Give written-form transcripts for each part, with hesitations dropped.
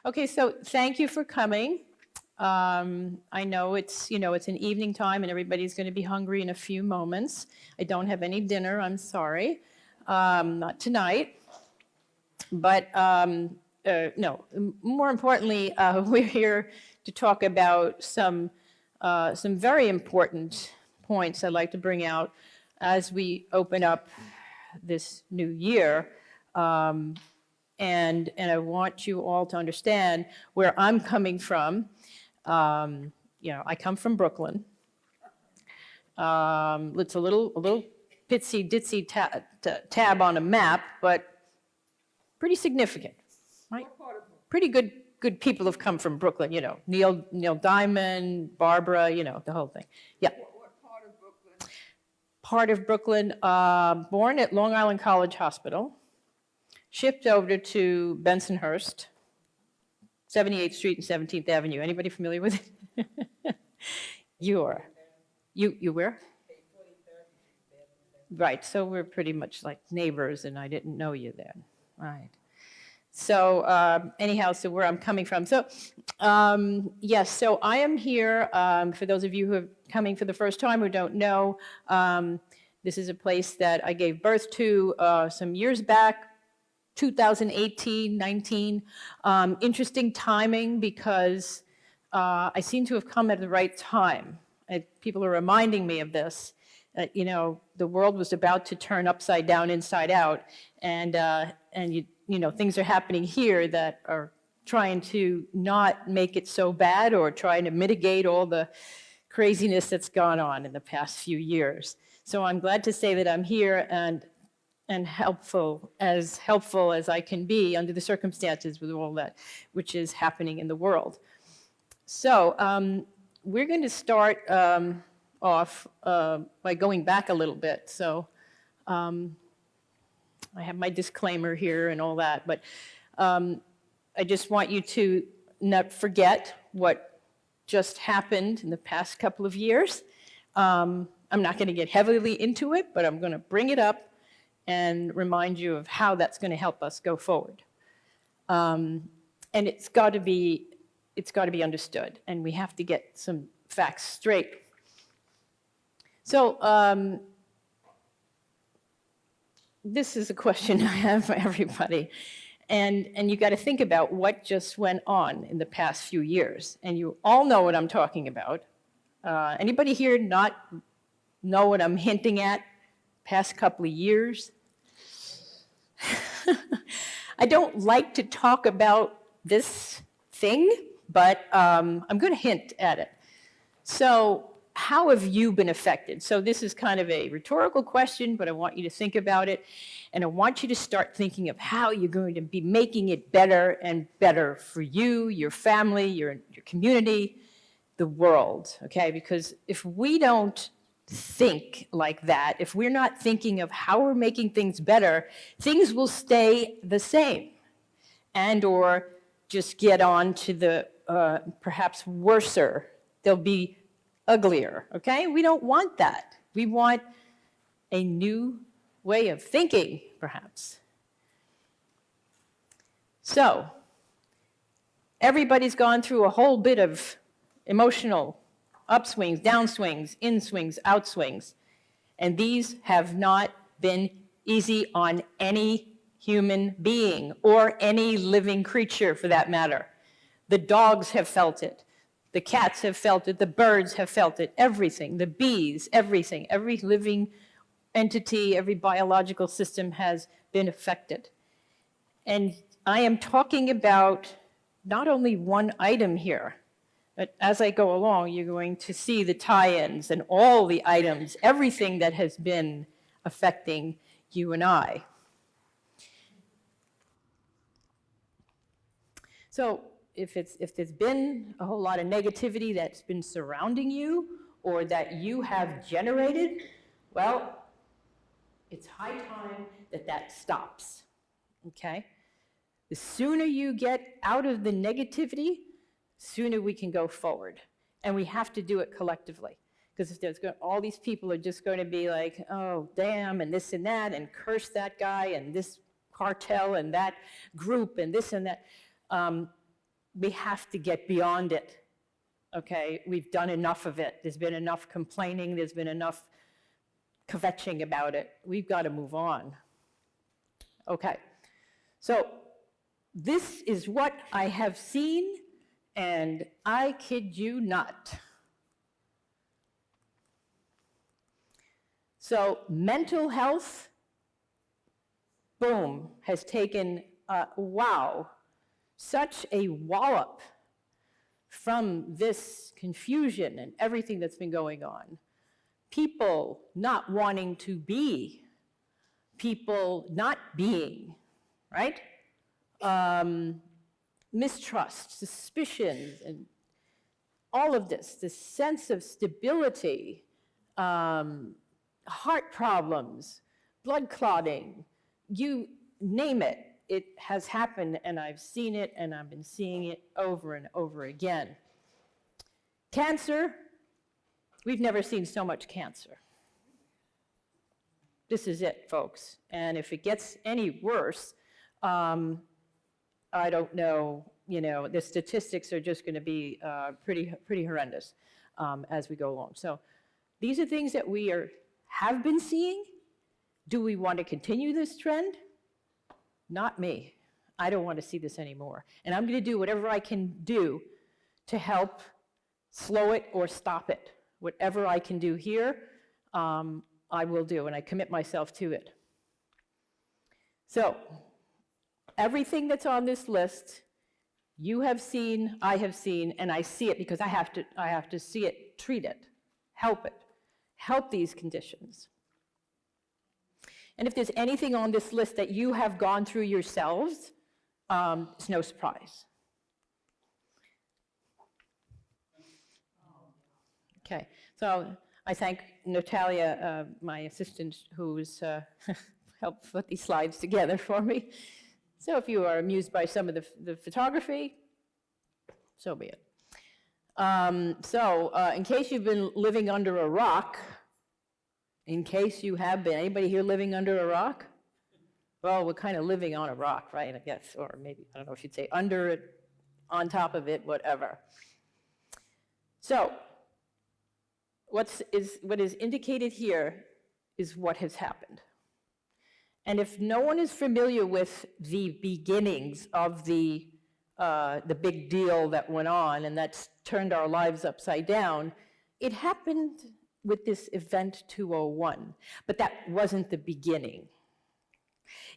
Okay, so thank you for coming. I know it's an evening time and everybody's going to be hungry in a few moments. I don't have any dinner, I'm sorry. Not tonight. But no, more importantly, we're here to talk about some very important points I'd like to bring out as we open up this new year. And I want you all to understand where I'm coming from. I come from Brooklyn. It's a little pitsy ditzy tab on a map, but pretty significant, right? Pretty good people have come from Brooklyn. Neil Diamond, Barbara, the whole thing. Yeah. What part of Brooklyn? Part of Brooklyn, born at Long Island College Hospital. Shipped over to Bensonhurst, 78th Street and 17th Avenue. Anybody familiar with it? You are. You where? Right, so we're pretty much like neighbors, and I didn't know you then. Right. So anyhow, so where I'm coming from. So yes, so I am here, for those of you who are coming for the first time or don't know, this is a place that I gave birth to some years back. 2018, 19. Interesting timing because I seem to have come at the right time. People are reminding me of this. The world was about to turn upside down, inside out, and things are happening here that are trying to not make it so bad or trying to mitigate all the craziness that's gone on in the past few years. So I'm glad to say that I'm here and helpful as I can be under the circumstances with all that which is happening in the world. So we're going to start off by going back a little bit. So I have my disclaimer here and all that, but I just want you to not forget what just happened in the past couple of years. I'm not going to get heavily into it, but I'm going to bring it up and remind you of how that's going to help us go forward. And it's got to be understood, and we have to get some facts straight. So this is a question I have for everybody, and you got to think about what just went on in the past few years, and you all know what I'm talking about. Anybody here not know what I'm hinting at? Past couple of years. I don't like to talk about this thing, but I'm going to hint at it. So how have you been affected? So this is kind of a rhetorical question, but I want you to think about it, and I want you to start thinking of how you're going to be making it better and better for you, your family, your community, the world, okay? Because if we don't think like that, if we're not thinking of how we're making things better, things will stay the same and or just get on to the perhaps worser. They'll be uglier, okay? We don't want that. We want a new way of thinking, perhaps. So, everybody's gone through a whole bit of emotional upswings, downswings, inswings, outswings. And these have not been easy on any human being or any living creature for that matter. The dogs have felt it. The cats have felt it. The birds have felt it. Everything, the bees, everything, every living entity, every biological system has been affected. And I am talking about not only one item here, but as I go along, you're going to see the tie-ins and all the items, everything that has been affecting you and I. So if there's been a whole lot of negativity that's been surrounding you or that you have generated, well, it's high time that stops, okay? The sooner you get out of the negativity, sooner we can go forward. And we have to do it collectively. Because if there's all these people are just going to be like, oh, damn, and this and that, and curse that guy, and this cartel, and that group, and this and that, we have to get beyond it, okay? We've done enough of it. There's been enough complaining. There's been enough kvetching about it. We've got to move on. Okay, so this is what I have seen, and I kid you not. So mental health, boom, has taken, wow, such a wallop from this confusion and everything that's been going on. People not wanting to be, people not being, right? Mistrust, suspicions, and all of this sense of stability, heart problems, blood clotting, you name it, it has happened, and I've seen it, and I've been seeing it over and over again. Cancer, we've never seen so much cancer. This is it, folks. And if it gets any worse, I don't know, the statistics are just going to be pretty horrendous as we go along. So these are things that we have been seeing. Do we want to continue this trend? Not me. I don't want to see this anymore. And I'm going to do whatever I can do to help slow it or stop it. Whatever I can do here, I will do, and I commit myself to it. So, everything that's on this list, you have seen, I have seen, and I see it because I have to see it, treat it, help these conditions. And if there's anything on this list that you have gone through yourselves, it's no surprise. Okay, so I thank Natalia, my assistant, who's helped put these slides together for me. So if you are amused by some of the photography, so be it. In case you've been living under a rock, in case you have been, anybody here living under a rock? Well, we're kind of living on a rock, right, I guess, or maybe, I don't know if you'd say under it, on top of it, whatever. So, what is indicated here is what has happened. And if no one is familiar with the beginnings of the big deal that went on and that's turned our lives upside down, it happened with this event 201, but that wasn't the beginning.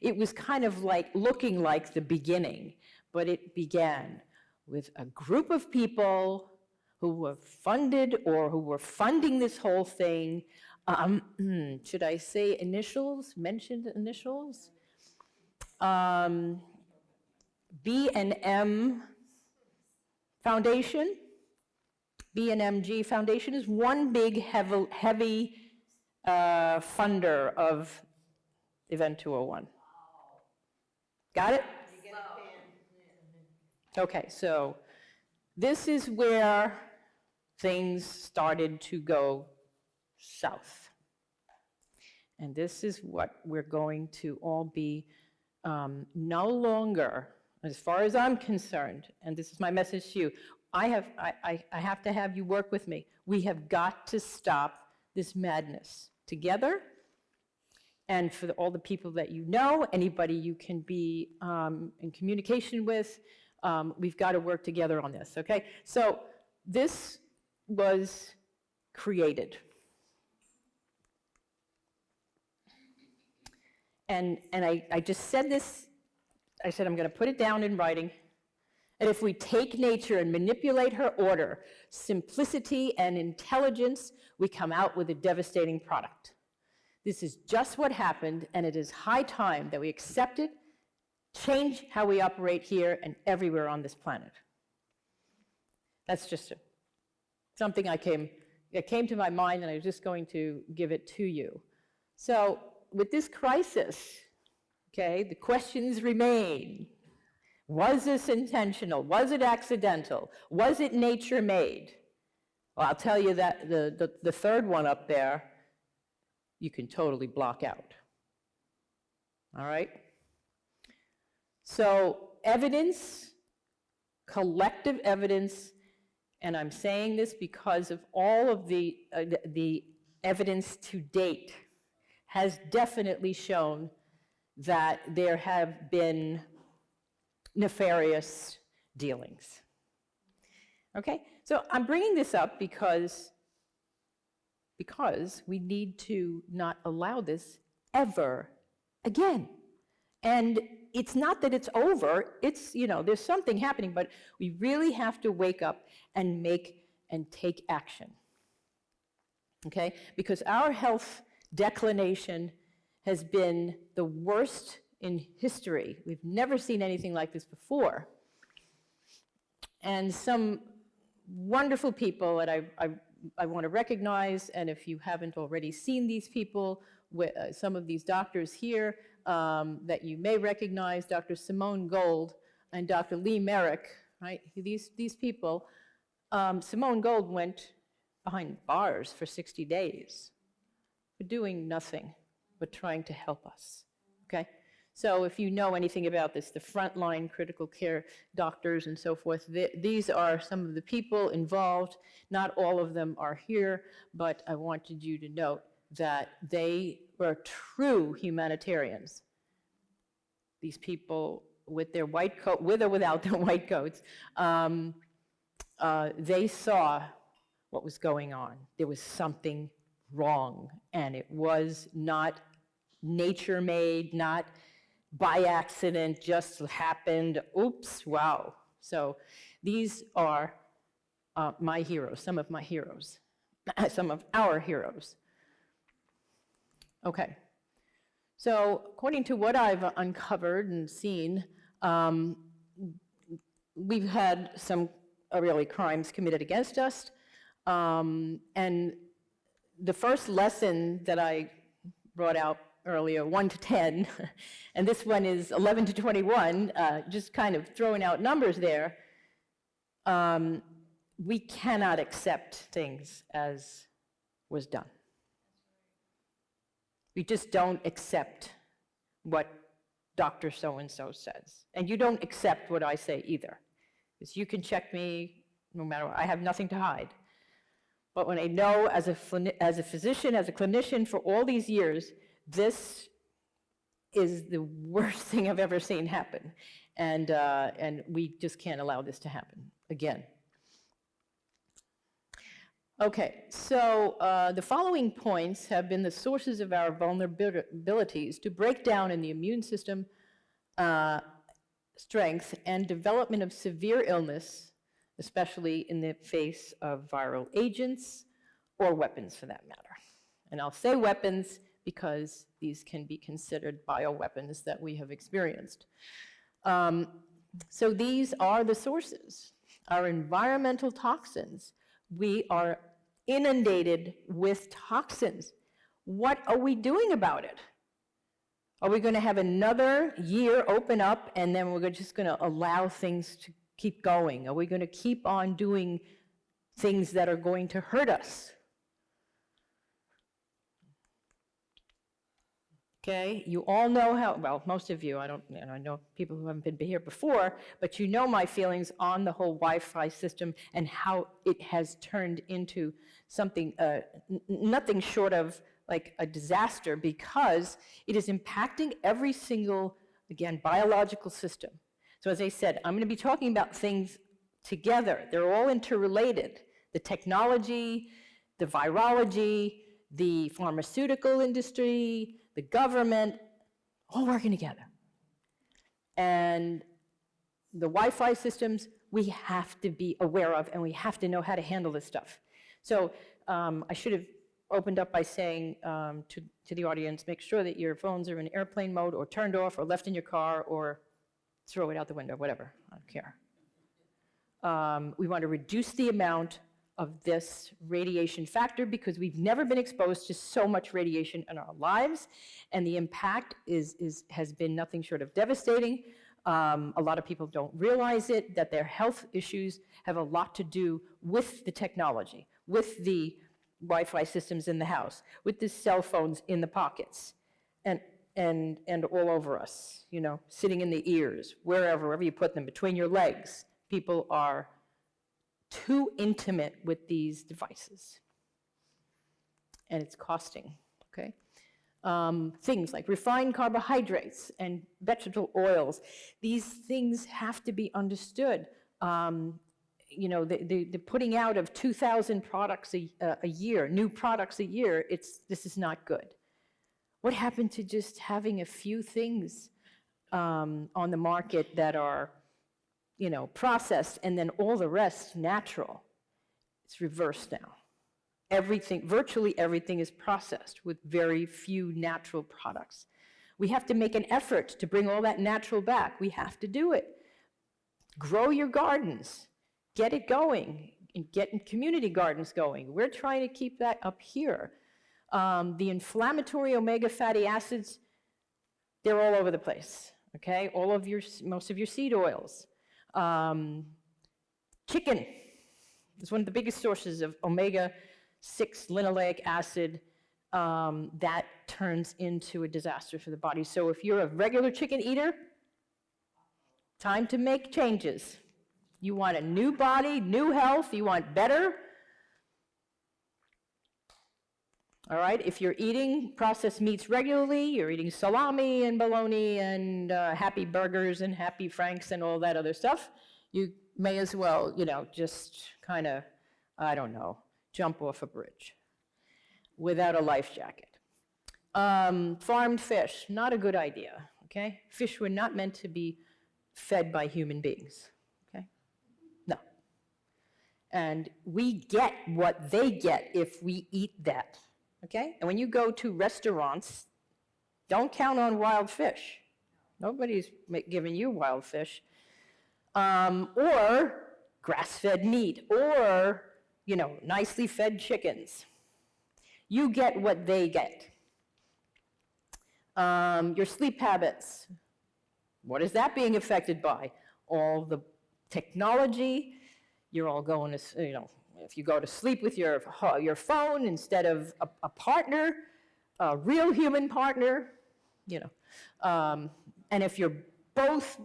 It was kind of like looking like the beginning, but it began with a group of people who were funded or who were funding this whole thing. Should I say initials, mentioned initials? B&M Foundation. B&MG Foundation is one big heavy funder of Event 201. Got it? Okay, so this is where things started to go south. And this is what we're going to all be no longer, as far as I'm concerned, and this is my message to you, I have to have you work with me. We have got to stop this madness together. And for all the people that you know, anybody you can be in communication with, we've got to work together on this, okay? So this was created. And I just said this, I said I'm going to put it down in writing. And if we take nature and manipulate her order, simplicity and intelligence, we come out with a devastating product. This is just what happened, and it is high time that we accept it, change how we operate here and everywhere on this planet. That's just something that came to my mind, and I was just going to give it to you. So with this crisis, okay, the questions remain. Was this intentional? Was it accidental? Was it nature-made? Well, I'll tell you that the third one up there, you can totally block out. All right? So evidence collective evidence, and I'm saying this because of all of the evidence to date, has definitely shown that there have been nefarious dealings. Okay, so I'm bringing this up because we need to not allow this ever again. And it's not that it's over, it's, there's something happening, but we really have to wake up and take action. Okay, because our health declination has been the worst in history. We've never seen anything like this before. And some wonderful people that I want to recognize, and if you haven't already seen these people, some of these doctors here that you may recognize, Dr. Simone Gold and Dr. Lee Merrick, right? These people, Simone Gold went behind bars for 60 days for doing nothing but trying to help us, okay? So if you know anything about this, the frontline critical care doctors and so forth, these are some of the people involved. Not all of them are here, but I wanted you to note that they were true humanitarians. These people with their white coat, with or without their white coats, they saw what was going on. There was something wrong, and it was not nature-made, not by accident, just happened, oops, wow. So these are my heroes, some of my heroes, some of our heroes. Okay, so according to what I've uncovered and seen, we've had some really crimes committed against us, and the first lesson that I brought out earlier, 1 to 10, and this one is 11 to 21, just kind of throwing out numbers there. We cannot accept things as was done. We just don't accept what Dr. So-and-so says. And you don't accept what I say either. Because you can check me no matter what. I have nothing to hide. But when I know as a physician, as a clinician for all these years, this is the worst thing I've ever seen happen. And we just can't allow this to happen again. Okay, so the following points have been the sources of our vulnerabilities to break down in the immune system strength and development of severe illness, especially in the face of viral agents or weapons for that matter. And I'll say weapons because these can be considered bioweapons that we have experienced. So these are the sources. Our environmental toxins. We are inundated with toxins. What are we doing about it? Are we going to have another year open up and then we're just going to allow things to keep going? Are we going to keep on doing things that are going to hurt us? Okay, you all know how, well, most of you, I know people who haven't been here before, but you know my feelings on the whole Wi-Fi system and how it has turned into something, nothing short of like a disaster, because it is impacting every single, again, biological system. So as I said, I'm going to be talking about things together. They're all interrelated. The technology, the virology, the pharmaceutical industry, the government, all working together. And the Wi-Fi systems, we have to be aware of, and we have to know how to handle this stuff. So I should have opened up by saying to the audience, make sure that your phones are in airplane mode or turned off or left in your car or throw it out the window, whatever, I don't care. We want to reduce the amount of this radiation factor because we've never been exposed to so much radiation in our lives, and the impact has been nothing short of devastating. A lot of people don't realize it, that their health issues have a lot to do with the technology, with the Wi-Fi systems in the house, with the cell phones in the pockets, and all over us, you know, sitting in the ears, wherever you put them, between your legs, People are too intimate with these devices. And it's costing, okay? Things like refined carbohydrates and vegetable oils, these things have to be understood. You know, the putting out of 2,000 products a year, new products a year, this is not good. What happened to just having a few things on the market that are, you know, processed, and then all the rest natural? It's reversed now. Everything, virtually everything is processed with very few natural products. We have to make an effort to bring all that natural back. We have to do it. Grow your gardens. Get it going. And get community gardens going. We're trying to keep that up here. The inflammatory omega fatty acids, they're all over the place. Okay? Most of your seed oils. Chicken is one of the biggest sources of omega-6 linoleic acid. That turns into a disaster for the body. So if you're a regular chicken eater, time to make changes. You want a new body, new health, you want better. All right, if you're eating processed meats regularly, you're eating salami and bologna and Happy Burgers and Happy Franks and all that other stuff, you may as well, you know, just kind of, I don't know, jump off a bridge without a life jacket. Farmed fish, not a good idea, okay? Fish were not meant to be fed by human beings, okay? No. And we get what they get if we eat that, okay? And when you go to restaurants, don't count on wild fish. Nobody's giving you wild fish. Or grass-fed meat, or, you know, nicely fed chickens. You get what they get. Your sleep habits. What is that being affected by? All the technology. You're all going to, you know, if you go to sleep with your phone instead of a partner, a real human partner, you know. And if you're both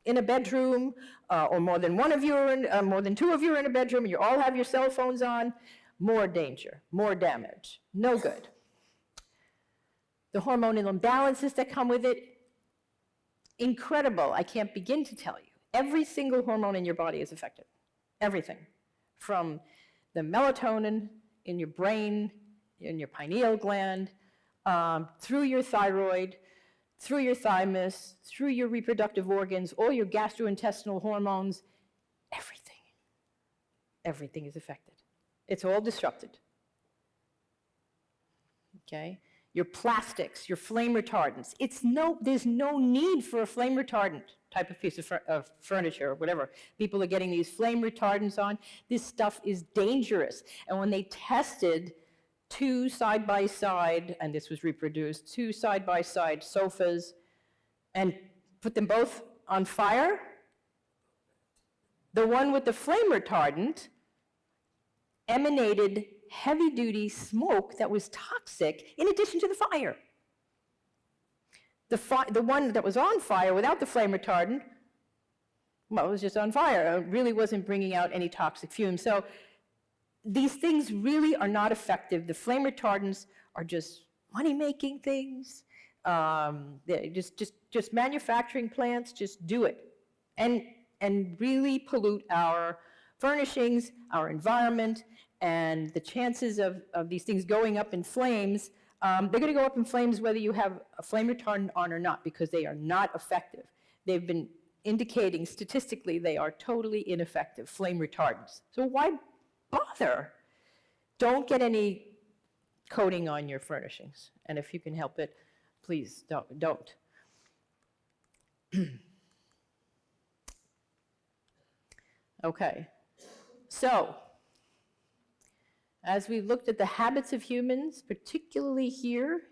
in a bedroom, or more than one of you are in, more than two of you are in a bedroom, and you all have your cell phones on, more danger, more damage, no good. The hormonal imbalances that come with it, incredible. I can't begin to tell you. Every single hormone in your body is affected. Everything. From the melatonin in your brain, in your pineal gland, through your thyroid, through your thymus, through your reproductive organs, all your gastrointestinal hormones, everything. Everything is affected. It's all disrupted. Okay? Your plastics, your flame retardants. There's no need for a flame retardant type of piece of furniture or whatever. People are getting these flame retardants on. This stuff is dangerous. And when they tested two side-by-side, and this was reproduced, two side-by-side sofas, and put them both on fire, the one with the flame retardant emanated heavy-duty smoke that was toxic in addition to the fire. The one that was on fire without the flame retardant, well, it was just on fire. It really wasn't bringing out any toxic fumes. So these things really are not effective. The flame retardants are just money-making things. They're just manufacturing plants, just do it. And really pollute our furnishings, our environment, and the chances of these things going up in flames, they're going to go up in flames whether you have a flame retardant on or not, because they are not effective. They've been indicating statistically they are totally ineffective, flame retardants. So why bother? Don't get any coating on your furnishings. And if you can help it, please don't. Okay. So, as we looked at the habits of humans, particularly here,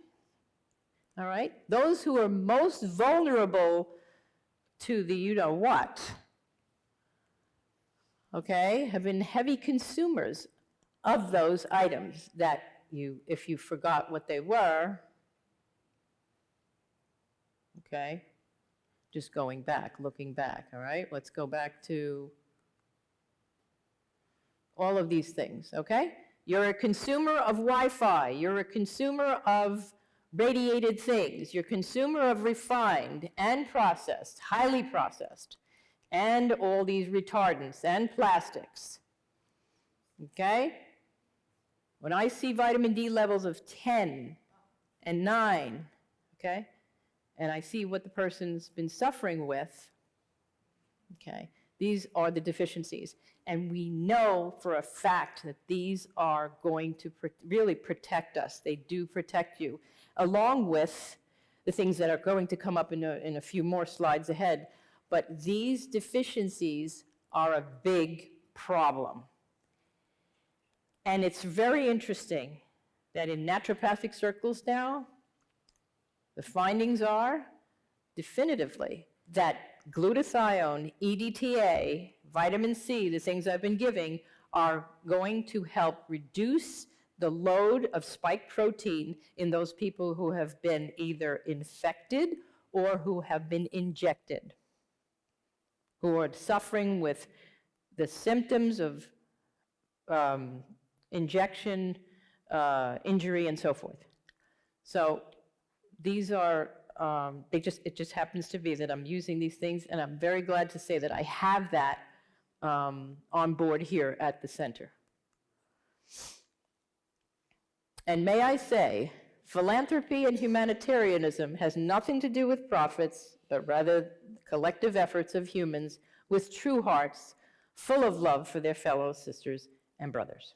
all right, those who are most vulnerable to the you-know-what, okay, have been heavy consumers of those items that if you forgot what they were, okay, just going back, looking back, all right, let's go back to all of these things, okay? You're a consumer of Wi-Fi. You're a consumer of radiated things. You're a consumer of refined and processed, highly processed, and all these retardants and plastics, okay? When I see vitamin D levels of 10 and 9, okay, and I see what the person's been suffering with, okay, these are the deficiencies. And we know for a fact that these are going to really protect us. They do protect you, along with the things that are going to come up in a few more slides ahead. But these deficiencies are a big problem. And it's very interesting that in naturopathic circles now, the findings are definitively that glutathione, EDTA, vitamin C, the things I've been giving, are going to help reduce the load of spike protein in those people who have been either infected or who have been injected, who are suffering with the symptoms of injection, injury, and so forth. So these are, it just happens to be that I'm using these things, and I'm very glad to say that I have that on board here at the center. And may I say, philanthropy and humanitarianism has nothing to do with profits, but rather collective efforts of humans with true hearts, full of love for their fellow sisters and brothers.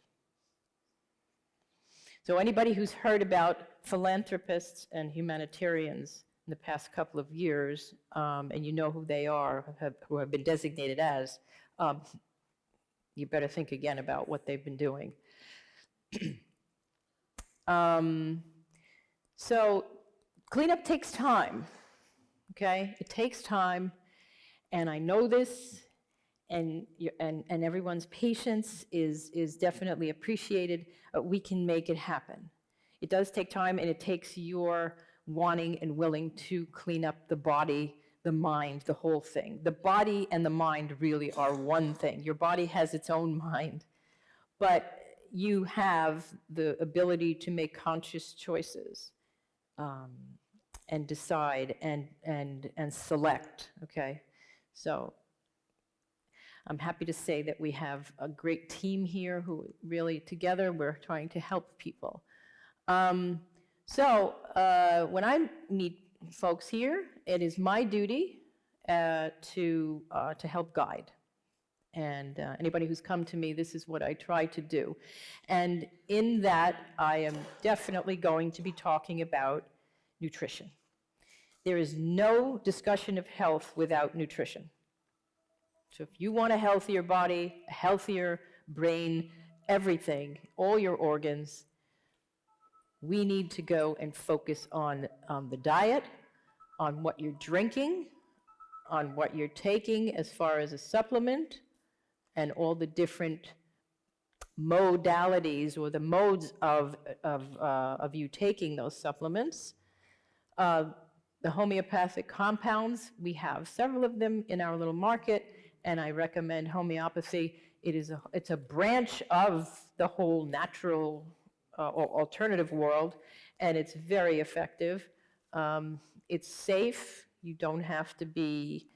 So anybody who's heard about philanthropists and humanitarians in the past couple of years, and you know who they are, who have been designated as, you better think again about what they've been doing. So cleanup takes time, okay? It takes time, and I know this, and everyone's patience is definitely appreciated. We can make it happen. It does take time, and it takes your wanting and willing to clean up the body, the mind, the whole thing. The body and the mind really are one thing. Your body has its own mind, but you have the ability to make conscious choices and decide and select, okay? So I'm happy to say that we have a great team here who really together we're trying to help people. So when I meet folks here, it is my duty to help guide. And anybody who's come to me, this is what I try to do. And in that, I am definitely going to be talking about nutrition. There is no discussion of health without nutrition. So if you want a healthier body, a healthier brain, everything, all your organs, we need to go and focus on the diet, on what you're drinking, on what you're taking as far as a supplement, and all the different modalities or the modes of you taking those supplements. The homeopathic compounds, we have several of them in our little market, and I recommend homeopathy. It's a branch of the whole natural or alternative world, and it's very effective. It's safe. You don't have to be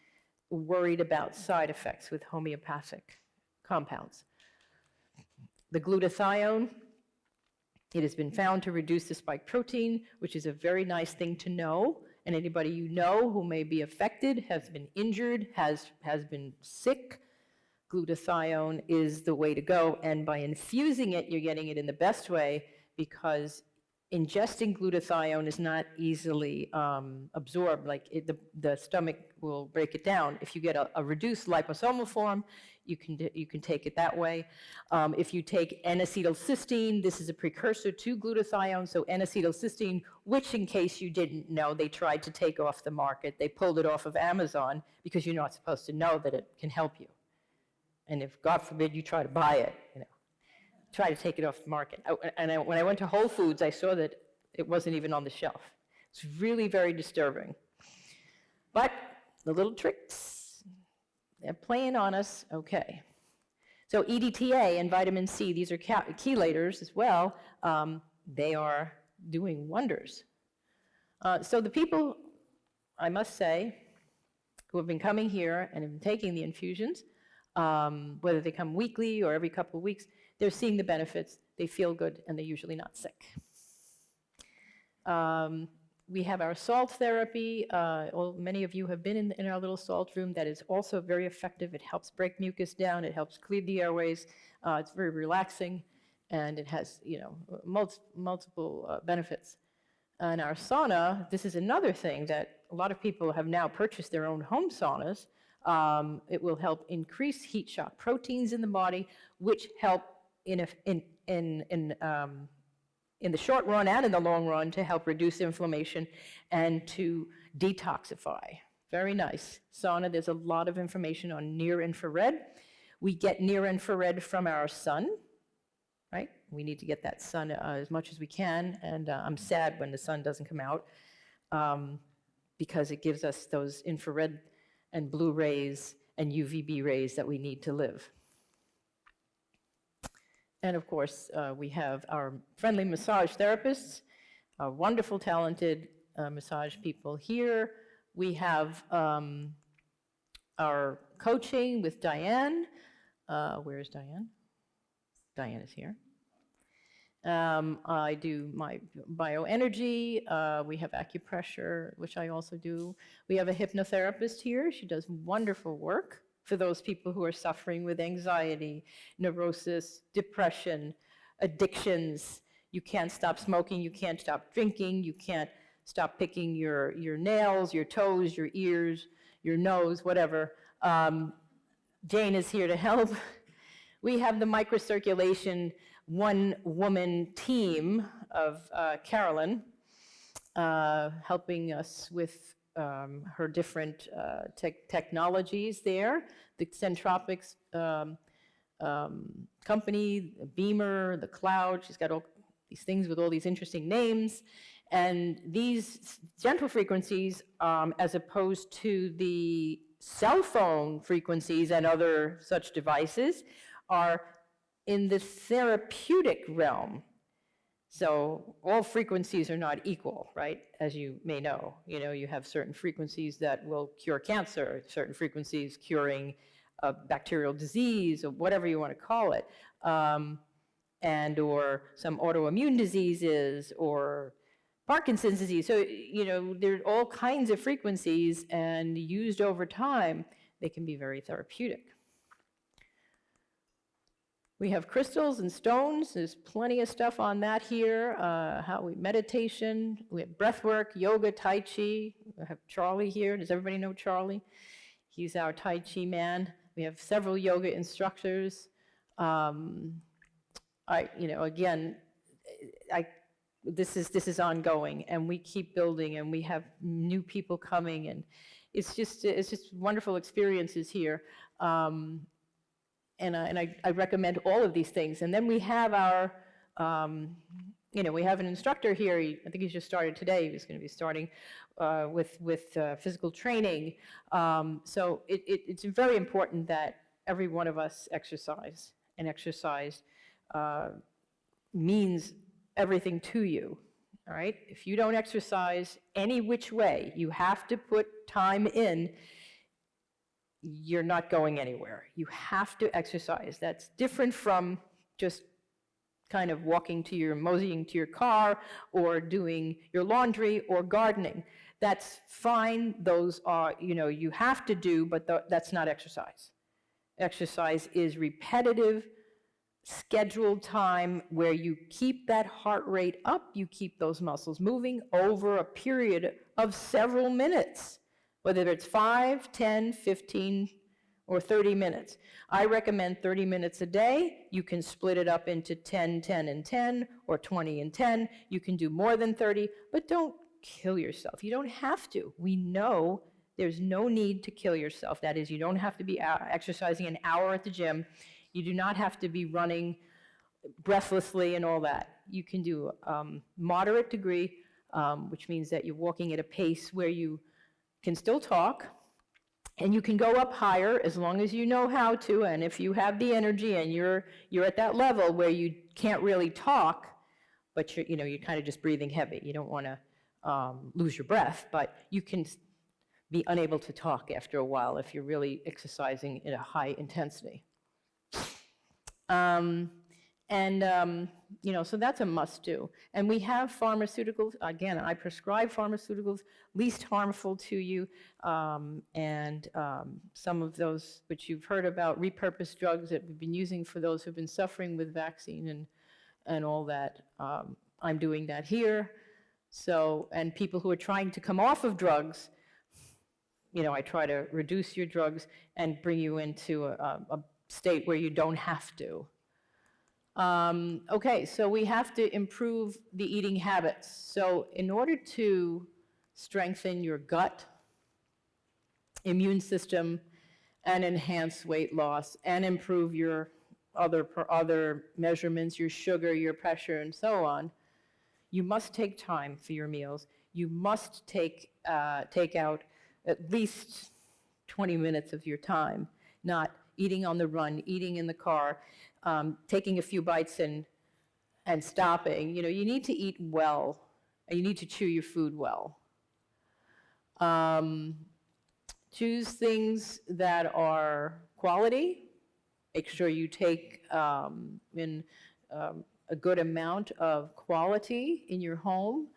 worried about side effects with homeopathic compounds. The glutathione, it has been found to reduce the spike protein, which is a very nice thing to know. And anybody you know who may be affected, has been injured, has been sick, glutathione is the way to go. And by infusing it, you're getting it in the best way, because ingesting glutathione is not easily absorbed. Like the stomach will break it down. If you get a reduced liposomal form, you can take it that way. If you take N-acetylcysteine, this is a precursor to glutathione. So N-acetylcysteine, which in case you didn't know, they tried to take off the market. They pulled it off of Amazon because you're not supposed to know that it can help you. And if, God forbid, you try to buy it, try to take it off the market. When I went to Whole Foods, I saw that it wasn't even on the shelf. It's really very disturbing. But the little tricks, they're playing on us, okay. So EDTA and vitamin C, these are chelators as well. They are doing wonders. So the people, I must say, who have been coming here and have been taking the infusions, whether they come weekly or every couple of weeks, they're seeing the benefits, they feel good, and they're usually not sick. We have our salt therapy. Many of you have been in our little salt room. That is also very effective. It helps break mucus down. It helps clear the airways. It's very relaxing, and it has, multiple benefits. And our sauna, this is another thing that a lot of people have now purchased their own home saunas. It will help increase heat shock proteins in the body, which help in the short run and in the long run to help reduce inflammation and to detoxify. Very nice. Sauna, there's a lot of information on near infrared. We get near infrared from our sun, right? We need to get that sun as much as we can, and I'm sad when the sun doesn't come out because it gives us those infrared and blue rays and UVB rays that we need to live. And of course, we have our friendly massage therapists, wonderful, talented massage people here. We have our coaching with Diane. Where is Diane? Diane is here. I do my bioenergy. We have acupressure, which I also do. We have a hypnotherapist here. She does wonderful work for those people who are suffering with anxiety, neurosis, depression, addictions. You can't stop smoking, you can't stop drinking, you can't stop picking your nails, your toes, your ears, your nose, whatever. Jane is here to help. We have the microcirculation one-woman team of Carolyn helping us with her different technologies there. The Centropics company, Beamer, the Cloud, she's got all these things with all these interesting names. And these gentle frequencies, as opposed to the cell phone frequencies and other such devices, are in the therapeutic realm. So all frequencies are not equal, right? As you may know, you have certain frequencies that will cure cancer, certain frequencies curing a bacterial disease or whatever you want to call it, and or some autoimmune diseases or Parkinson's disease. So, there are all kinds of frequencies, and used over time, they can be very therapeutic. We have crystals and stones. There's plenty of stuff on that here. Meditation, we have breath work, yoga, Tai Chi. We have Charlie here. Does everybody know Charlie? He's our Tai Chi man. We have several yoga instructors. This is ongoing, and we keep building, and we have new people coming, and it's just wonderful experiences here. And I recommend all of these things. And then we have our, we have an instructor here. I think he's just started today. He's going to be starting with physical training. So it's very important that every one of us exercise. And exercise means everything to you. All right? If you don't exercise any which way, you have to put time in. You're not going anywhere. You have to exercise. That's different from just kind of moseying to your car or doing your laundry or gardening. That's fine. Those are, you have to do, but that's not exercise. Exercise is repetitive, scheduled time where you keep that heart rate up, you keep those muscles moving over a period of several minutes. Whether it's 5, 10, 15, or 30 minutes. I recommend 30 minutes a day. You can split it up into 10, 10, and 10, or 20 and 10. You can do more than 30, but don't kill yourself. You don't have to. We know there's no need to kill yourself. That is, you don't have to be exercising an hour at the gym. You do not have to be running breathlessly and all that. You can do moderate degree, which means that you're walking at a pace where you can still talk, And you can go up higher as long as you know how to, and if you have the energy and you're at that level where you can't really talk, but you're kind of just breathing heavy. You don't want to lose your breath, but you can be unable to talk after a while if you're really exercising at a high intensity. So that's a must-do. And we have pharmaceuticals. Again, I prescribe pharmaceuticals, least harmful to you, some of those which you've heard about, repurposed drugs that we've been using for those who've been suffering with vaccine and all that. I'm doing that here. So, and people who are trying to come off of drugs, I try to reduce your drugs and bring you into a state where you don't have to. Okay, so we have to improve the eating habits. So in order to strengthen your gut, immune system, and enhance weight loss, and improve your other measurements, your sugar, your pressure, and so on, you must take time for your meals. You must take out at least 20 minutes of your time, not eating on the run, eating in the car, taking a few bites and stopping. You need to eat well, and you need to chew your food well. Choose things that are quality. Make sure you take in a good amount of quality in your home,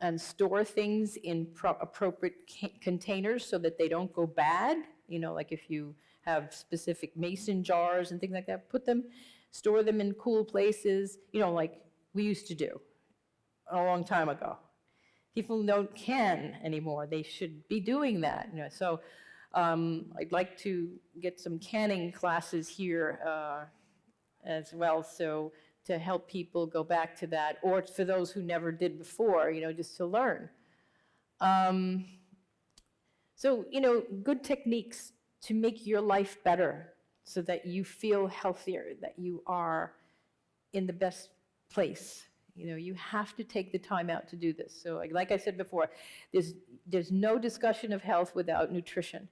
and store things in appropriate containers so that they don't go bad. Like if you have specific mason jars and things like that, store them in cool places, like we used to do a long time ago. People can anymore. They should be doing that. So I'd like to get some canning classes here as well, so to help people go back to that, or for those who never did before, just to learn. Good techniques to make your life better so that you feel healthier, that you are in the best place. You have to take the time out to do this. So like I said before, there's no discussion of health without nutrition.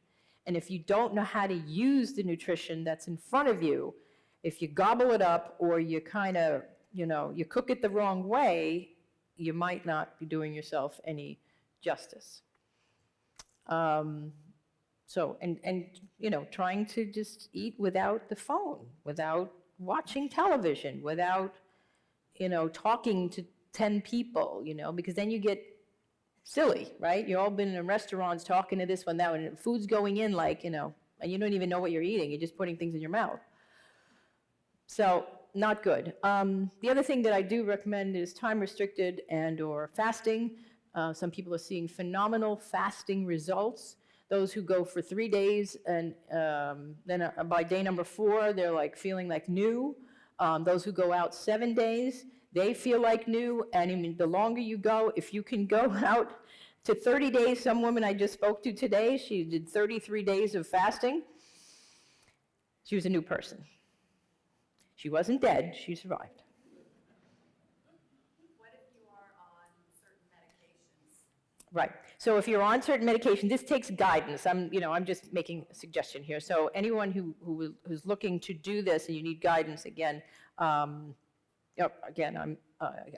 And if you don't know how to use the nutrition that's in front of you, if you gobble it up or you kind of, you cook it the wrong way, you might not be doing yourself any justice. Trying to just eat without the phone, without watching television, without, talking to 10 people, because then you get silly, right? You've all been in restaurants talking to this one, that one, and food's going in and you don't even know what you're eating. You're just putting things in your mouth. So, not good. The other thing that I do recommend is time-restricted and/or fasting. Some people are seeing phenomenal fasting results. Those who go for 3 days and then by day number 4, they're feeling like new. Those who go out 7 days, they feel like new. And the longer you go, if you can go out to 30 days, some woman I just spoke to today, she did 33 days of fasting. She was a new person. She wasn't dead, she survived. What if you are on certain medications? Right. So if you're on certain medication, this takes guidance. I'm just making a suggestion here. So anyone who's looking to do this and you need guidance, again, I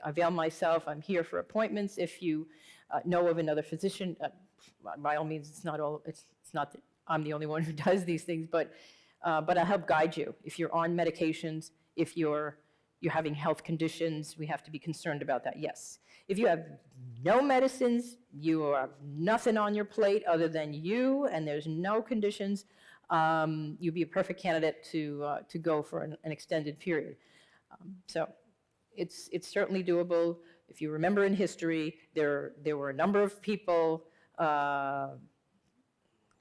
avail myself. I'm here for appointments. If you know of another physician, by all means, it's not that I'm the only one who does these things, but I'll help guide you. If you're on medications, if you're having health conditions, we have to be concerned about that, yes. If you have no medicines, you have nothing on your plate other than you, and there's no conditions, you'd be a perfect candidate to go for an extended period. So it's certainly doable. If you remember in history, there were a number of people,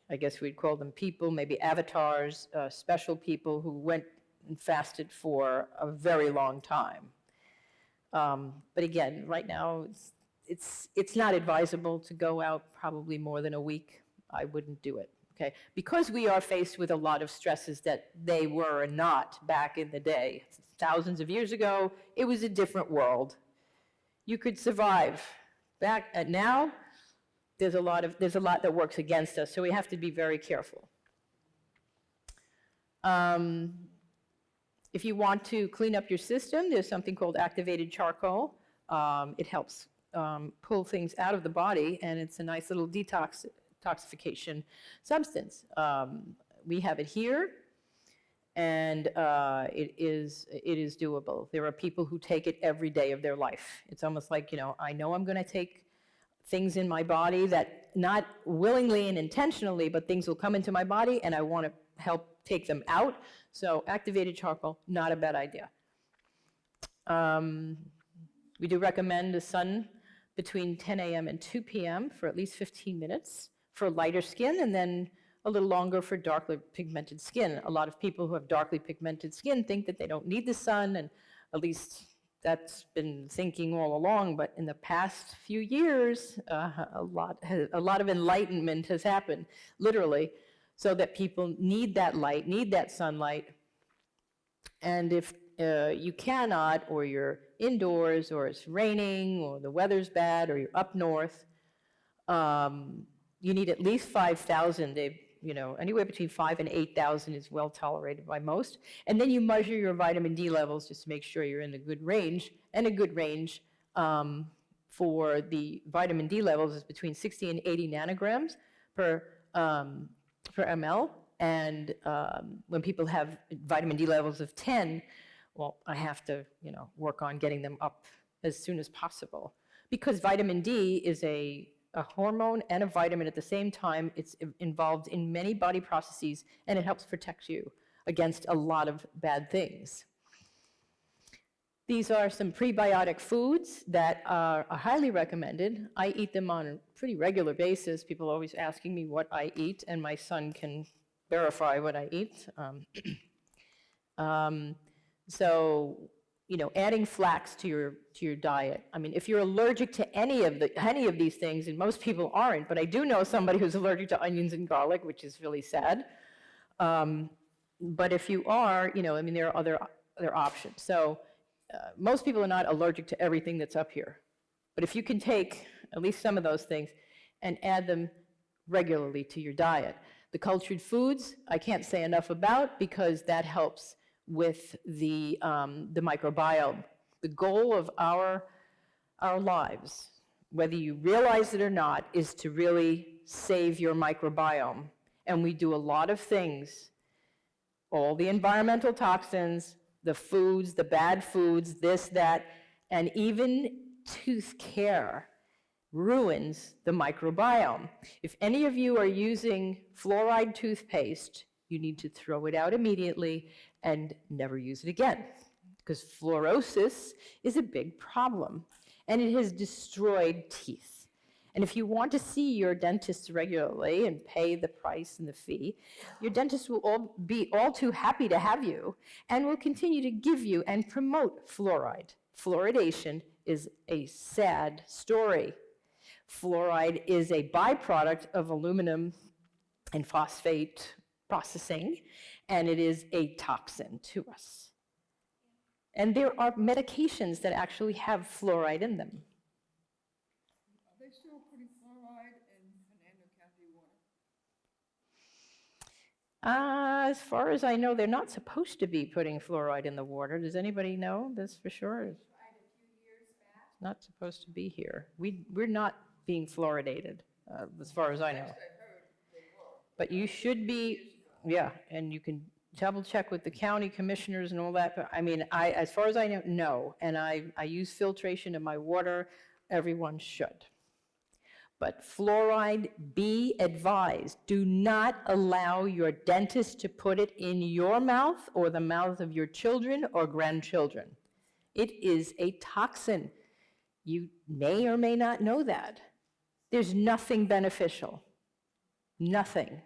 I guess we'd call them people, maybe avatars, special people who went and fasted for a very long time. But again, right now, it's not advisable to go out probably more than a week. I wouldn't do it, okay? Because we are faced with a lot of stresses that they were not back in the day. Thousands of years ago, it was a different world. You could survive. Now, there's a lot that works against us, so we have to be very careful. If you want to clean up your system, there's something called activated charcoal. It helps pull things out of the body, and it's a nice little detoxification substance. We have it here, and it is doable. There are people who take it every day of their life. It's almost like, I know I'm going to take things in my body that not willingly and intentionally, but things will come into my body, and I want to help take them out. So activated charcoal, not a bad idea. We do recommend the sun between 10 a.m. and 2 p.m. for at least 15 minutes for lighter skin, and then a little longer for darkly pigmented skin. A lot of people who have darkly pigmented skin think that they don't need the sun, and at least that's been thinking all along, but in the past few years, a lot of enlightenment has happened, literally, so that people need that light, need that sunlight. And if you cannot, or you're indoors, or it's raining, or the weather's bad, or you're up north, you need at least 5,000. Anywhere between 5,000 and 8,000 is well tolerated by most. And then you measure your vitamin D levels just to make sure you're in a good range. And a good range for the vitamin D levels is between 60 and 80 nanograms per ml. And when people have vitamin D levels of 10, well, I have to, work on getting them up as soon as possible. Because vitamin D is a hormone and a vitamin at the same time. It's involved in many body processes, and it helps protect you against a lot of bad things. These are some prebiotic foods that are highly recommended. I eat them on a pretty regular basis. People are always asking me what I eat, and my son can verify what I eat. So, adding flax to your diet. I mean, if you're allergic to any of these things, and most people aren't, but I do know somebody who's allergic to onions and garlic, which is really sad. But if you are, there are other options. So most people are not allergic to everything that's up here. But if you can take at least some of those things and add them regularly to your diet. The cultured foods, I can't say enough about, because that helps with the microbiome. The goal of our lives, whether you realize it or not, is to really save your microbiome. And we do a lot of things, all the environmental toxins, the foods, the bad foods, this, that, and even tooth care ruins the microbiome. If any of you are using fluoride toothpaste, you need to throw it out immediately and never use it again, because fluorosis is a big problem, and it has destroyed teeth. And if you want to see your dentist regularly and pay the price and the fee, your dentist will be all too happy to have you and will continue to give you and promote fluoride. Fluoridation is a sad story. Fluoride is a byproduct of aluminum and phosphate processing, and it is a toxin to us. And there are medications that actually have fluoride in them. Are they still putting fluoride in Fernando County water? As far as I know, they're not supposed to be putting fluoride in the water. Does anybody know this for sure? Tried a few years back. It's not supposed to be here. We're not being fluoridated, as far as I know. But you should be, yeah, and you can double check with the county commissioners and all that. But I mean, as far as I know, no. And I use filtration in my water. Everyone should. But fluoride, be advised, do not allow your dentist to put it in your mouth or the mouth of your children or grandchildren. It is a toxin. You may or may not know that. There's nothing beneficial. Nothing.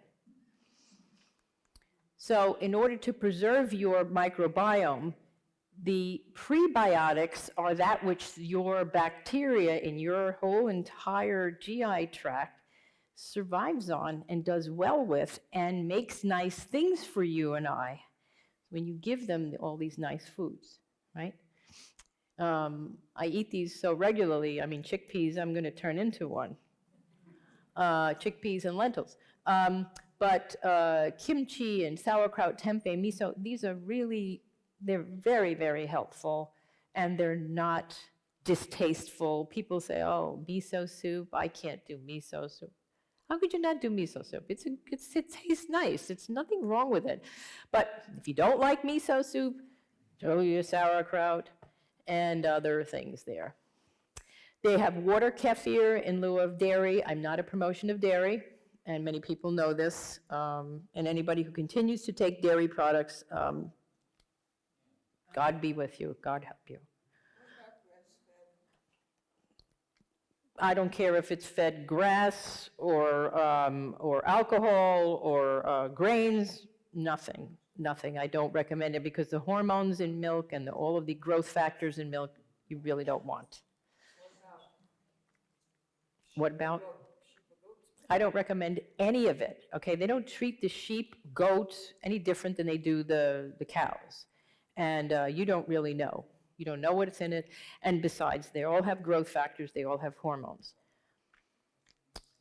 So in order to preserve your microbiome, the prebiotics are that which your bacteria in your whole entire GI tract survives on and does well with and makes nice things for you and I when you give them all these nice foods, right? I eat these so regularly. I mean, chickpeas, I'm going to turn into one. Chickpeas and lentils. But kimchi and sauerkraut, tempeh, miso, these are really, they're very, very helpful, and they're not distasteful. People say, oh, miso soup, I can't do miso soup. How could you not do miso soup? It tastes nice. It's nothing wrong with it. But if you don't like miso soup, throw your sauerkraut and other things there. They have water kefir in lieu of dairy. I'm not a promotion of dairy, and many people know this. And anybody who continues to take dairy products, God be with you. God help you. I don't care if it's fed grass or alcohol or grains, nothing. I don't recommend it because the hormones in milk and all of the growth factors in milk, you really don't want. What about? I don't recommend any of it, okay? They don't treat the sheep, goats, any different than they do the cows. And you don't really know. You don't know what's in it. And besides, they all have growth factors. They all have hormones.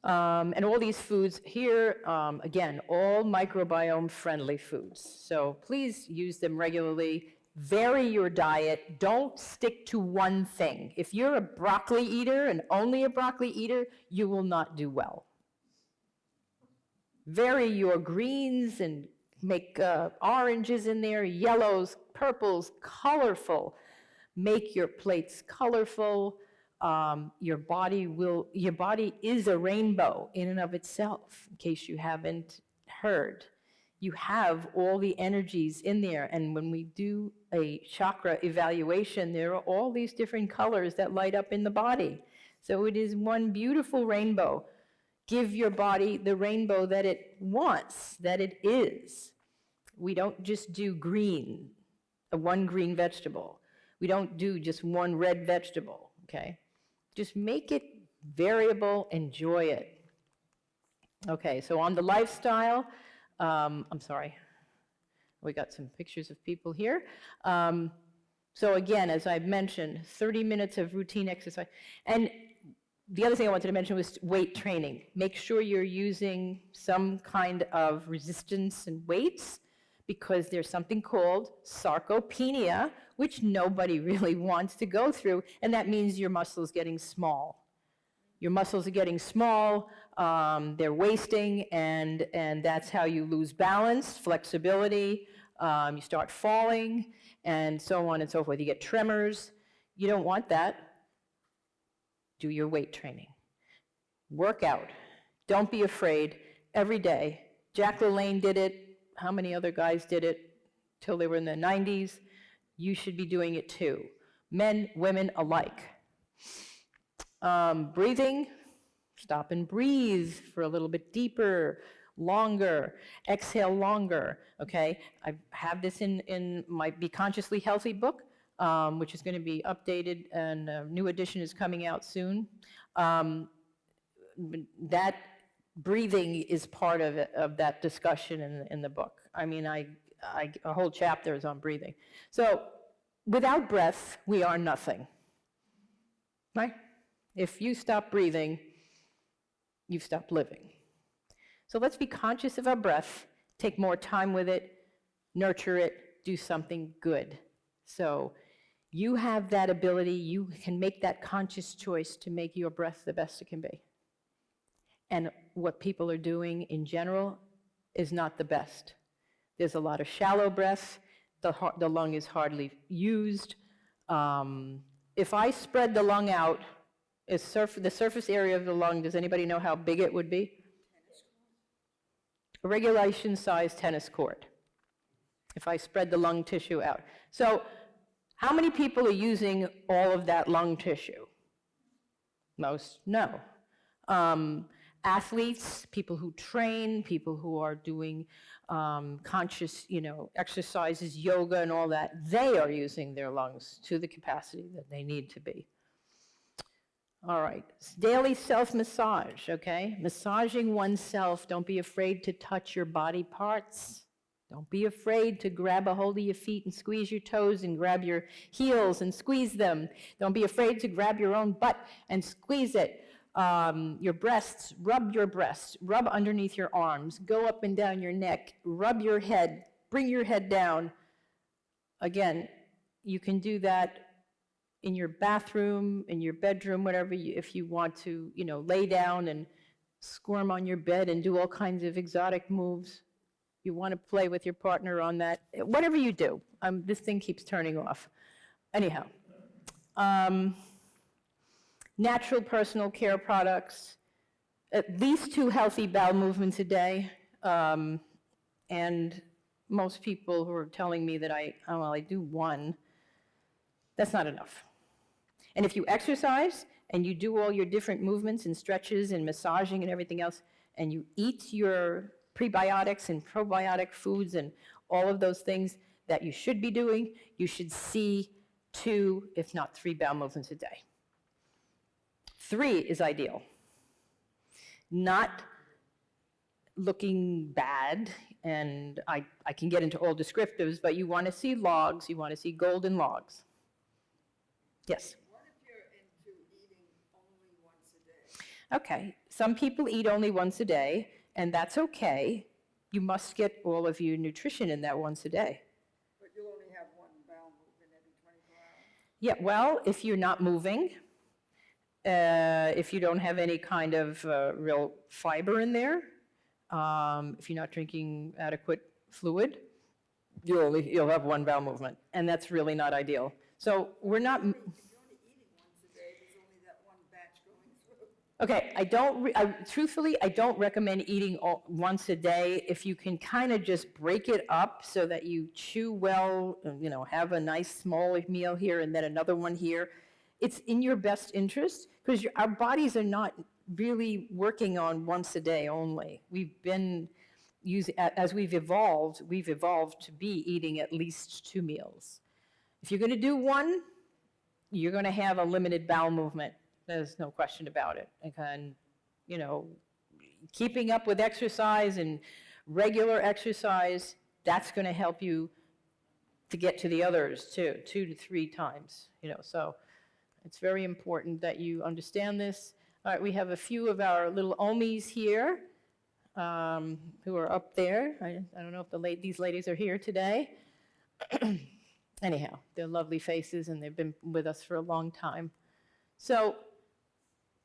And all these foods here, again, all microbiome-friendly foods. So please use them regularly. Vary your diet. Don't stick to one thing. If you're a broccoli eater and only a broccoli eater, you will not do well. Vary your greens and make oranges in there, yellows, purples, colorful. Make your plates colorful. Your body is a rainbow in and of itself, in case you haven't heard. You have all the energies in there, and when we do a chakra evaluation, there are all these different colors that light up in the body. So it is one beautiful rainbow. Give your body the rainbow that it wants, that it is. We don't just do green, one green vegetable. We don't do just one red vegetable, okay? Just make it variable, enjoy it. Okay, so on the lifestyle, I'm sorry, we got some pictures of people here. So again, as I've mentioned, 30 minutes of routine exercise. And the other thing I wanted to mention was weight training. Make sure you're using some kind of resistance and weights, because there's something called sarcopenia, which nobody really wants to go through, and that means your muscles getting small. Your muscles are getting small, they're wasting, and that's how you lose balance, flexibility, you start falling, and so on and so forth. You get tremors. You don't want that. Do your weight training. Work out. Don't be afraid. Every day. Jack LaLanne did it. How many other guys did it till they were in their 90s? You should be doing it too. Men, women alike. Breathing, stop and breathe for a little bit deeper, longer, exhale longer, okay? I have this in my Be Consciously Healthy book, which is going to be updated, and a new edition is coming out soon. That breathing is part of that discussion in the book. I mean, a whole chapter is on breathing. So without breath, we are nothing, right? If you stop breathing, you've stopped living. So let's be conscious of our breath, take more time with it, nurture it, do something good. So you have that ability, you can make that conscious choice to make your breath the best it can be. And what people are doing in general is not the best. There's a lot of shallow breath. The lung is hardly used. If I spread the lung out, the surface area of the lung, does anybody know how big it would be? A regulation-sized tennis court, if I spread the lung tissue out. So how many people are using all of that lung tissue? Most? No. Athletes, people who train, people who are doing conscious, exercises, yoga and all that, they are using their lungs to the capacity that they need to be. All right, daily self-massage, okay? Massaging oneself. Don't be afraid to touch your body parts. Don't be afraid to grab a hold of your feet and squeeze your toes and grab your heels and squeeze them. Don't be afraid to grab your own butt and squeeze it. Your breasts, rub underneath your arms, go up and down your neck, rub your head, bring your head down. Again, you can do that in your bathroom, in your bedroom, whatever, if you want to, lay down and squirm on your bed and do all kinds of exotic moves. You want to play with your partner on that, whatever you do. This thing keeps turning off. Anyhow, natural personal care products, at least 2 healthy bowel movements a day. And most people who are telling me that I do 1, that's not enough. And if you exercise and you do all your different movements and stretches and massaging and everything else, and you eat your prebiotics and probiotic foods and all of those things that you should be doing, you should see 2, if not 3 bowel movements a day. 3 is ideal. Not looking bad, and I can get into all descriptives, but you want to see logs, you want to see golden logs. Yes? What if you're into eating only once a day? Okay, some people eat only once a day, and that's okay. You must get all of your nutrition in that once a day. But you'll only have 1 bowel movement every 24 hours? Yeah, well, if you're not moving, if you don't have any kind of real fiber in there, if you're not drinking adequate fluid, you'll have 1 bowel movement, and that's really not ideal. So we're not. If you're only eating once a day, there's only that 1 batch going through. Okay, truthfully, I don't recommend eating once a day. If you can kind of just break it up so that you chew well, have a nice small meal here and then another one here, it's in your best interest, because our bodies are not really working on once a day only. We've been as we've evolved to be eating at least 2 meals. If you're going to do 1, you're going to have a limited bowel movement. There's no question about it. And, keeping up with exercise and regular exercise, that's going to help you to get to the others too, 2 to 3 times. So it's very important that you understand this. All right, we have a few of our little Omis here who are up there. I don't know if these ladies are here today. Anyhow, they're lovely faces, and they've been with us for a long time. So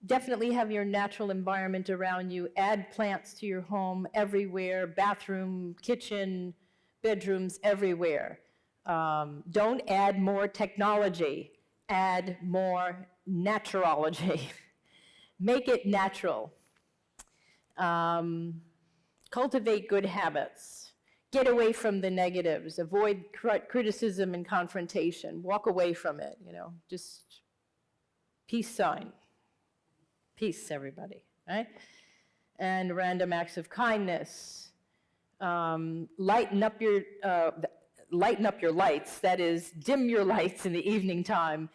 definitely have your natural environment around you. Add plants to your home everywhere, bathroom, kitchen, bedrooms, everywhere. Don't add more technology. Add more naturology. Make it natural. Cultivate good habits. Get away from the negatives. Avoid criticism and confrontation. Walk away from it, just peace sign. Peace, everybody, right? And random acts of kindness. Lighten up your lights, that is, dim your lights in the evening time.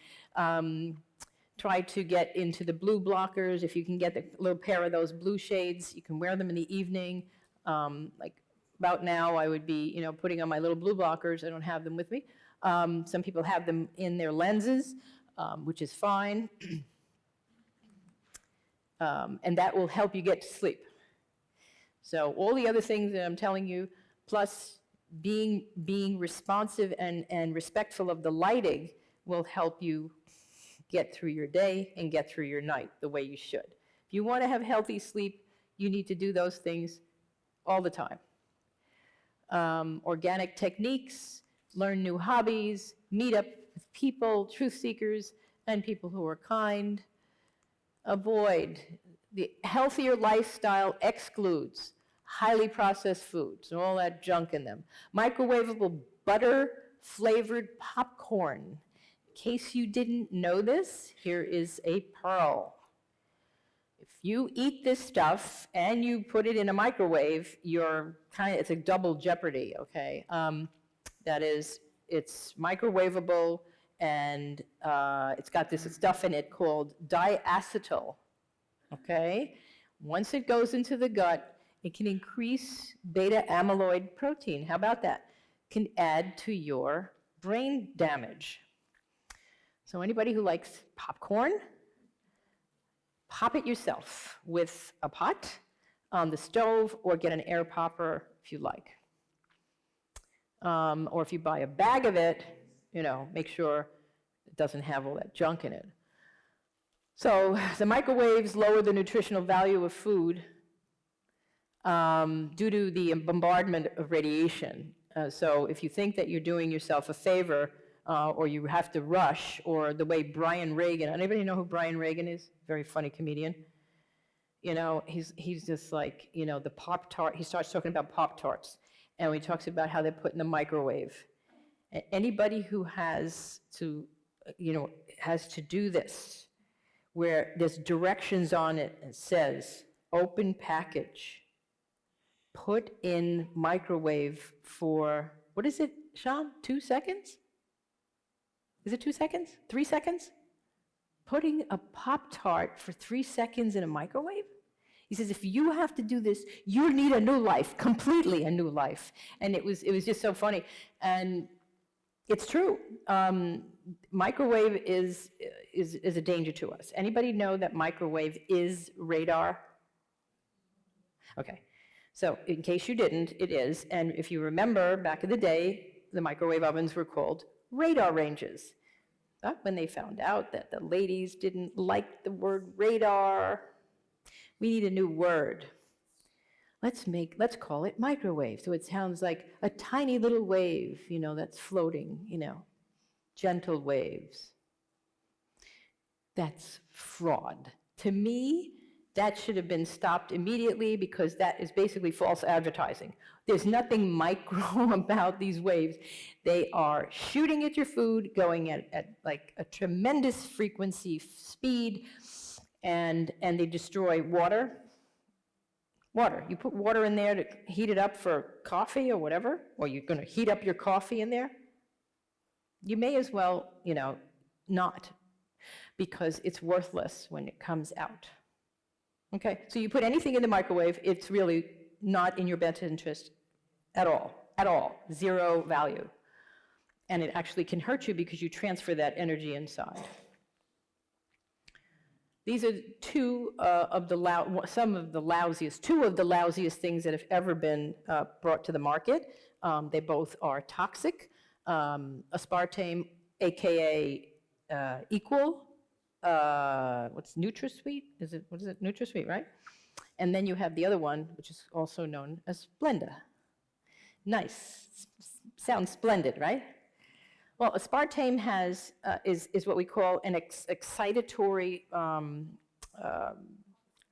Try to get into the blue blockers. If you can get the little pair of those blue shades, you can wear them in the evening. Like about now, I would be, putting on my little blue blockers. I don't have them with me. Some people have them in their lenses, which is fine. And that will help you get to sleep. So all the other things that I'm telling you, plus being responsive and respectful of the lighting, will help you get through your day and get through your night the way you should. If you want to have healthy sleep, you need to do those things all the time. Organic techniques, learn new hobbies, meet up with people, truth seekers, and people who are kind. Avoid. The healthier lifestyle excludes highly processed foods and all that junk in them. Microwavable butter-flavored popcorn. In case you didn't know this, here is a pearl. If you eat this stuff and you put it in a microwave, it's a double jeopardy, okay? That is, it's microwavable, and it's got this stuff in it called diacetyl, okay? Once it goes into the gut, it can increase beta amyloid protein. How about that? Can add to your brain damage. So anybody who likes popcorn, pop it yourself with a pot on the stove, or get an air popper if you like. Or if you buy a bag of it, make sure it doesn't have all that junk in it. So the microwaves lower the nutritional value of food due to the bombardment of radiation. So if you think that you're doing yourself a favor, or you have to rush, or the way Brian Regan, anybody know who Brian Regan is? Very funny comedian. He's just like, the Pop-Tart, he starts talking about Pop-Tarts, and he talks about how they're put in the microwave. And anybody who has to do this, where there's directions on it, and says, open package, put in microwave for, what is it, Sean, 2 seconds? Is it 2 seconds? 3 seconds? Putting a Pop-Tart for 3 seconds in a microwave? He says, if you have to do this, you need a new life, completely a new life. And it was just so funny. And it's true. Microwave is a danger to us. Anybody know that microwave is radar? Okay. So in case you didn't, it is. And if you remember, back in the day, the microwave ovens were called radar ranges. When they found out that the ladies didn't like the word radar, we need a new word. Let's call it microwave. So it sounds like a tiny little wave, that's floating, gentle waves. That's fraud. To me, that should have been stopped immediately, because that is basically false advertising. There's nothing micro about these waves. They are shooting at your food, going at like a tremendous frequency, speed, and they destroy water. Water. You put water in there to heat it up for coffee or whatever, or you're going to heat up your coffee in there. You may as well, not, because it's worthless when it comes out. Okay, so you put anything in the microwave, it's really not in your best interest at all, zero value. And it actually can hurt you because you transfer that energy inside. These are two of the lousiest things that have ever been brought to the market. They both are toxic. Aspartame, AKA Equal, what's NutraSweet? What is it? NutraSweet, right? And then you have the other one, which is also known as Splenda. Nice. Sounds splendid, right? Well, aspartame is what we call an excitatory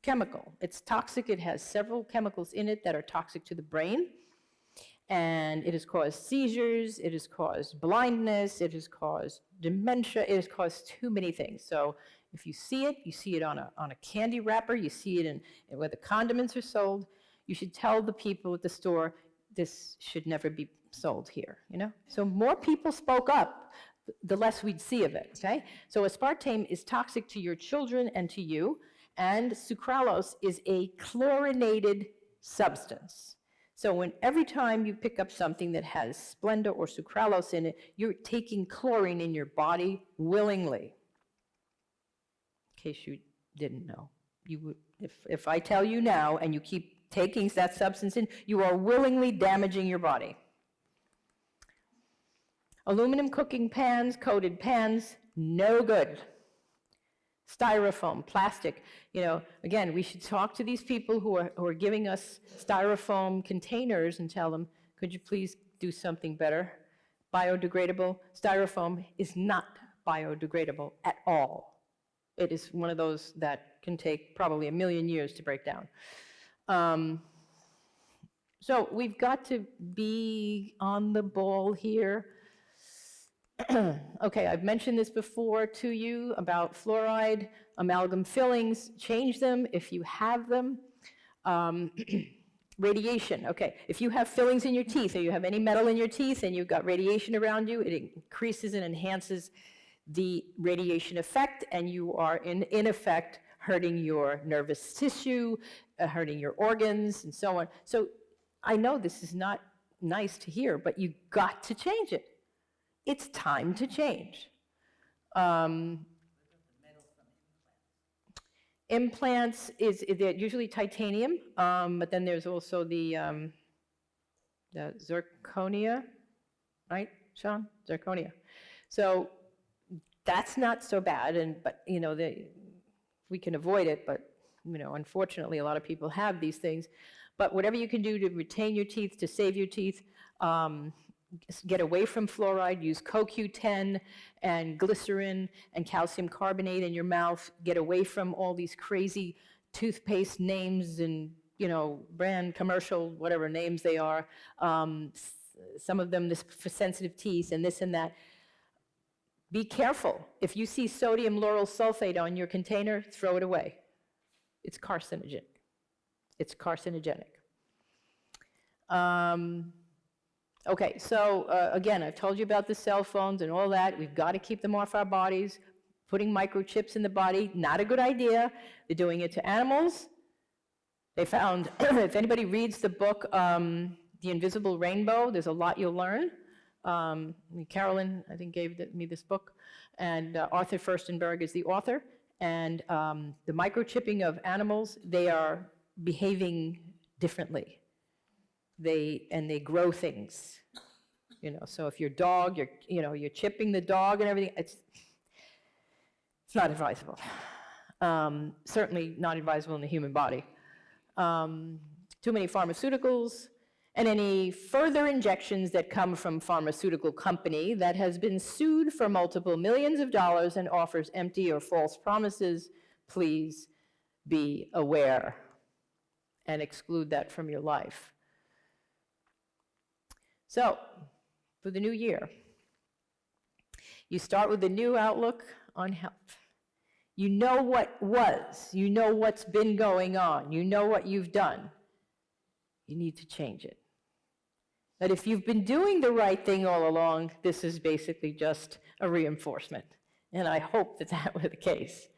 chemical. It's toxic. It has several chemicals in it that are toxic to the brain. And it has caused seizures, it has caused blindness, it has caused dementia, it has caused too many things. So if you see it on a candy wrapper, you see it in where the condiments are sold, you should tell the people at the store, this should never be sold here, So more people spoke up, the less we'd see of it, okay? So aspartame is toxic to your children and to you, and sucralose is a chlorinated substance. So every time you pick up something that has Splenda or sucralose in it, you're taking chlorine in your body willingly. In case you didn't know. You would, if I tell you now and you keep taking that substance in, you are willingly damaging your body. Aluminum cooking pans, coated pans, no good. Styrofoam, plastic, again, we should talk to these people who are giving us styrofoam containers and tell them, could you please do something better? Biodegradable. Styrofoam is not biodegradable at all. It is one of those that can take probably 1 million years to break down. So we've got to be on the ball here. Okay, I've mentioned this before to you about fluoride, amalgam fillings, change them if you have them. Radiation, okay, if you have fillings in your teeth or you have any metal in your teeth and you've got radiation around you, it increases and enhances the radiation effect, and you are in effect hurting your nervous tissue, hurting your organs, and so on. So I know this is not nice to hear, but you've got to change it. It's time to change. Implants they're usually titanium, but then there's also the zirconia, right, Sean? Zirconia. So that's not so bad, but we can avoid it, but unfortunately, a lot of people have these things. But whatever you can do to retain your teeth, to save your teeth, get away from fluoride, use CoQ10 and glycerin and calcium carbonate in your mouth, get away from all these crazy toothpaste names and, brand, commercial, whatever names they are. Some of them for sensitive teeth and this and that. Be careful. If you see sodium lauryl sulfate on your container, throw it away. It's carcinogenic. It's carcinogenic. Okay, so again, I've told you about the cell phones and all that. We've got to keep them off our bodies. Putting microchips in the body, not a good idea. They're doing it to animals. They found, if anybody reads the book, The Invisible Rainbow, there's a lot you'll learn. Carolyn, I think, gave me this book, and Arthur Furstenberg is the author. And the microchipping of animals, they are behaving differently. They grow things, So if your dog, you're chipping the dog and everything, it's not advisable. Certainly not advisable in the human body. Too many pharmaceuticals, and any further injections that come from pharmaceutical company that has been sued for multiple millions of dollars and offers empty or false promises, please be aware and exclude that from your life. So, for the new year, you start with a new outlook on health. You know what was, you know what's been going on, you know what you've done. You need to change it. But if you've been doing the right thing all along, this is basically just a reinforcement. And I hope that that were the case.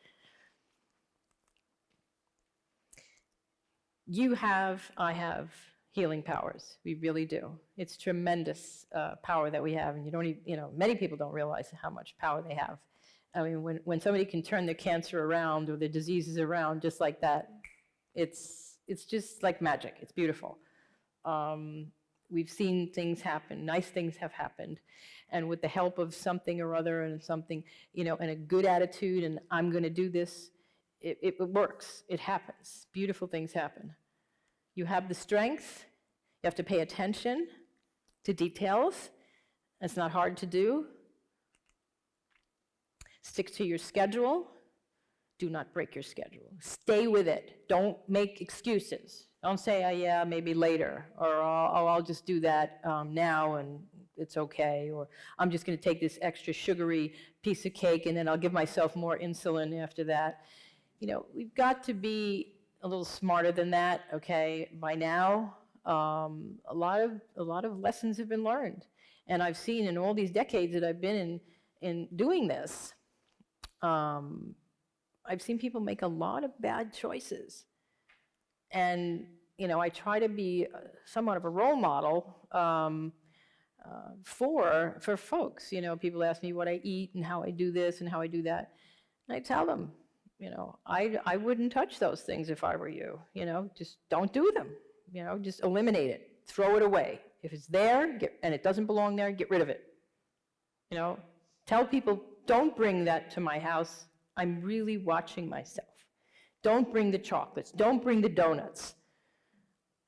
You have, I have healing powers. We really do. It's tremendous power that we have, and you don't even, many people don't realize how much power they have. I mean, when somebody can turn their cancer around or their diseases around just like that, it's just like magic. It's beautiful. We've seen things happen, nice things have happened, and with the help of something or other and something, and a good attitude, and I'm going to do this, it works. It happens. Beautiful things happen. You have the strength. You have to pay attention to details. It's not hard to do. Stick to your schedule. Do not break your schedule. Stay with it. Don't make excuses. Don't say, oh, yeah, maybe later, or I'll just do that now and it's okay, or I'm just going to take this extra sugary piece of cake and then I'll give myself more insulin after that. We've got to be a little smarter than that, okay? By now, a lot of lessons have been learned. And I've seen in all these decades that I've been in doing this, I've seen people make a lot of bad choices. And, I try to be somewhat of a role model for folks. People ask me what I eat and how I do this and how I do that. And I tell them, I wouldn't touch those things if I were you. Just don't do them. Just eliminate it. Throw it away. If it's there and it doesn't belong there, get rid of it. Tell people, don't bring that to my house. I'm really watching myself. Don't bring the chocolates. Don't bring the donuts.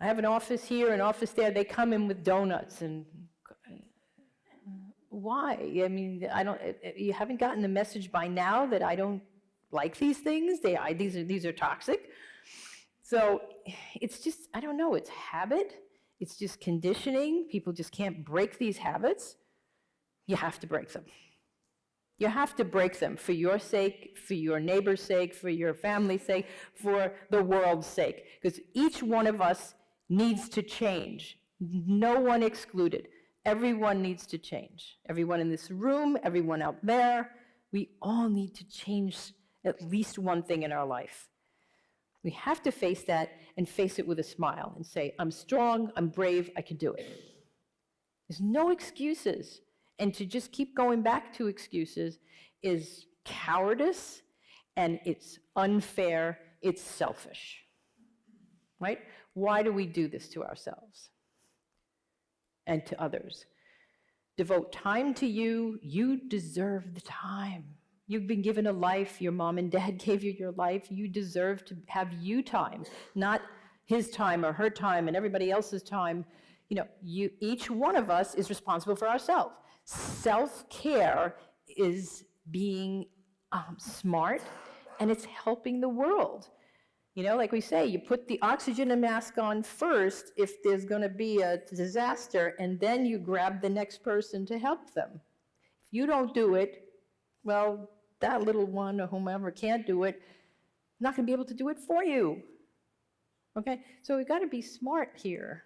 I have an office here, an office there. They come in with donuts, and why? I mean, you haven't gotten the message by now that I don't like these things. These are toxic. So it's just, I don't know. It's habit. It's just conditioning. People just can't break these habits. You have to break them. You have to break them for your sake, for your neighbor's sake, for your family's sake, for the world's sake. Because each one of us needs to change. No one excluded. Everyone needs to change. Everyone in this room, everyone out there, we all need to change at least one thing in our life. We have to face that and face it with a smile and say, I'm strong, I'm brave, I can do it. There's no excuses. And to just keep going back to excuses is cowardice, and it's unfair it's selfish, right? Why do we do this to ourselves and to others? Devote time to you. You deserve the time. You've been given a life. Your mom and dad gave you your life. You deserve to have you time, not his time or her time and everybody else's time. You know, each one of us is responsible for ourselves. Self-care is being smart, and it's helping the world. You know, like we say, you put the oxygen mask on first if there's going to be a disaster, and then you grab the next person to help them. If you don't do it, well, that little one or whomever can't do it, not going to be able to do it for you. Okay? So we've got to be smart here.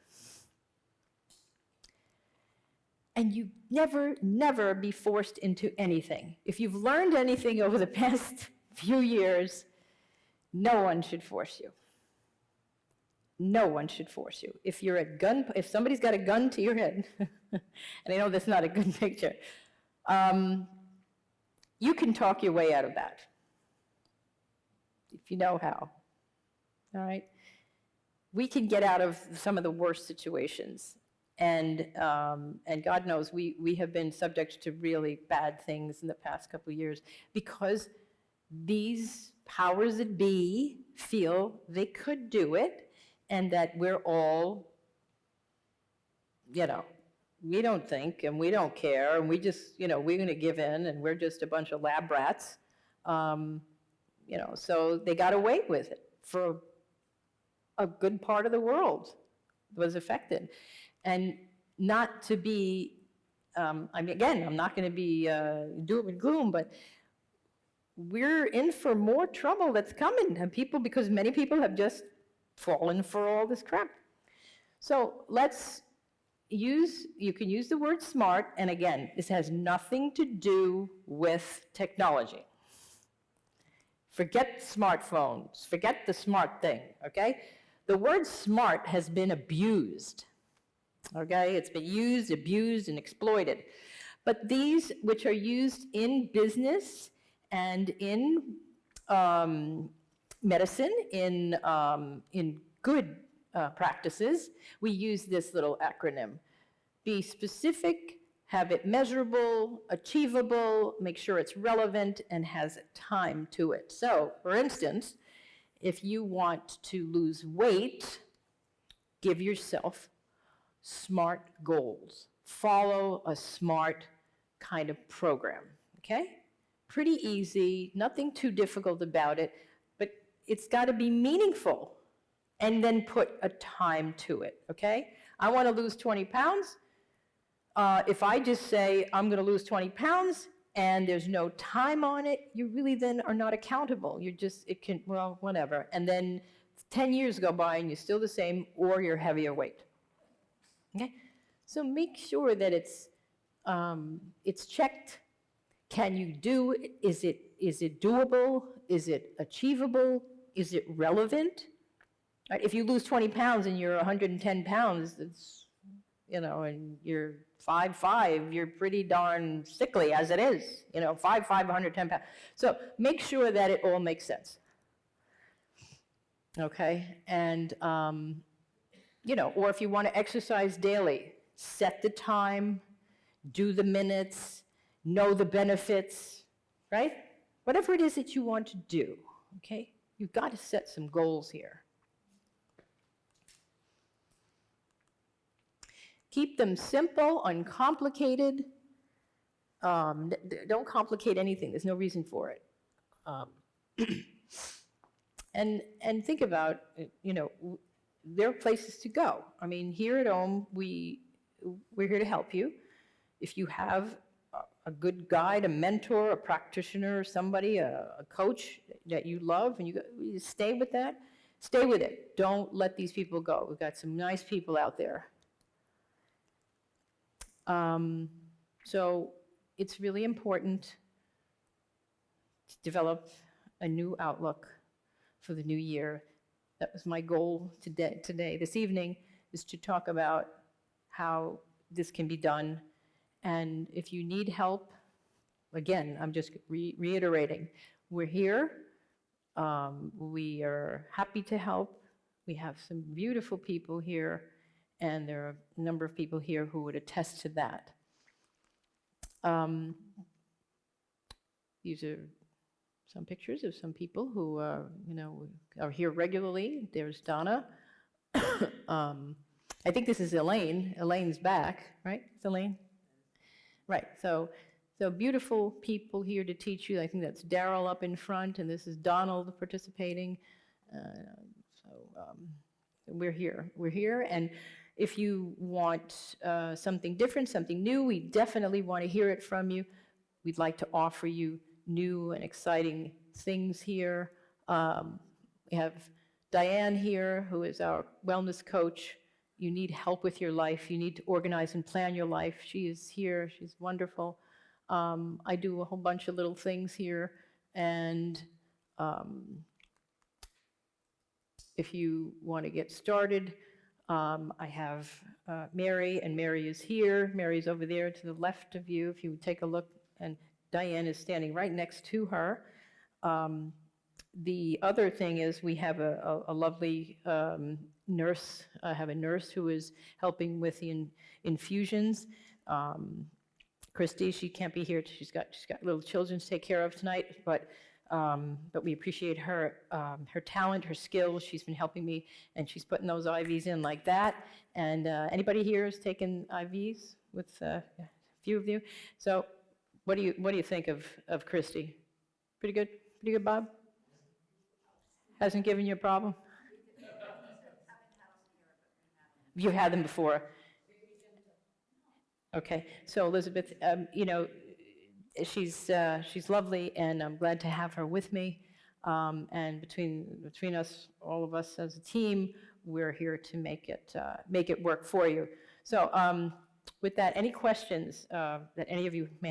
And you never be forced into anything. If you've learned anything over the past few years, no one should force you. No one should force you. If somebody's got a gun to your head, and I know that's not a good picture, you can talk your way out of that, if you know how. All right? We can get out of some of the worst situations. And God knows we have been subject to really bad things in the past couple of years because these powers that be feel they could do it, and that we're all, you know, we don't think and we don't care, and we just, you know, we're going to give in, and we're just a bunch of lab rats. You know, so they got away with it for a good part of the world was affected. And not to be, I mean, again, I'm not going to be doom and gloom, but we're in for more trouble that's coming, and because many people have just fallen for all this crap. So you can use the word smart, and again, this has nothing to do with technology. Forget smartphones, forget the smart thing, okay? The word smart has been abused. Okay, it's been used, abused, and exploited. But these, which are used in business and in medicine, in good practices, we use this little acronym. Be specific, have it measurable, achievable, make sure it's relevant, and has time to it. So, for instance, if you want to lose weight, give yourself smart goals. Follow a smart kind of program, okay? Pretty easy, nothing too difficult about it, but it's got to be meaningful, and then put a time to it, okay? I want to lose 20 pounds. If I just say I'm going to lose 20 pounds and there's no time on it, you really then are not accountable. Well, whatever. And then 10 years go by and you're still the same, or you're heavier weight. Okay, so make sure that it's checked. Can you do it? Is it doable? Is it achievable? Is it relevant? Right? If you lose 20 pounds and you're 110 pounds, it's, you know, and you're 5'5", you're pretty darn sickly as it is. You know, 5'5", 110 pounds. So make sure that it all makes sense. Okay, and you know, or if you want to exercise daily, set the time, do the minutes, know the benefits, right? Whatever it is that you want to do, okay? You've got to set some goals here. Keep them simple, uncomplicated. Don't complicate anything. There's no reason for it. And think about, you know, there are places to go. I mean, here at home, we're here to help you. If you have a good guide, a mentor, a practitioner, somebody, a coach that you love, and you stay with that, stay with it. Don't let these people go. We've got some nice people out there. So it's really important to develop a new outlook for the new year. That was my goal today, this evening, is to talk about how this can be done. And if you need help, again, I'm just reiterating, we're here. We are happy to help. We have some beautiful people here, and there are a number of people here who would attest to that. These are some pictures of some people who, are here regularly. There's Donna. I think this is Elaine. Elaine's back, right? It's Elaine? Right, so beautiful people here to teach you. I think that's Daryl up in front, and this is Donald participating. We're here, and if you want something different, something new, we definitely want to hear it from you. We'd like to offer you new and exciting things here. We have Diane here, who is our wellness coach. You need help with your life. You need to organize and plan your life. She is here. She's wonderful. I do a whole bunch of little things here, and if you want to get started, I have Mary, and Mary is here. Mary's over there to the left of you, if you would take a look, and Diane is standing right next to her. The other thing is we have a lovely nurse. I have a nurse who is helping with the infusions. Christy, she can't be here. She's got little children to take care of tonight, but we appreciate her talent, her skills. She's been helping me, and she's putting those IVs in like that. And anybody here has taken IVs with a few of you? So what do you think of Christy? Pretty good, Bob? Hasn't given you a problem? You've had them before. Okay, so Elizabeth, she's lovely, and I'm glad to have her with me. And between us, all of us as a team, we're here to make it work for you. So with that, any questions that any of you may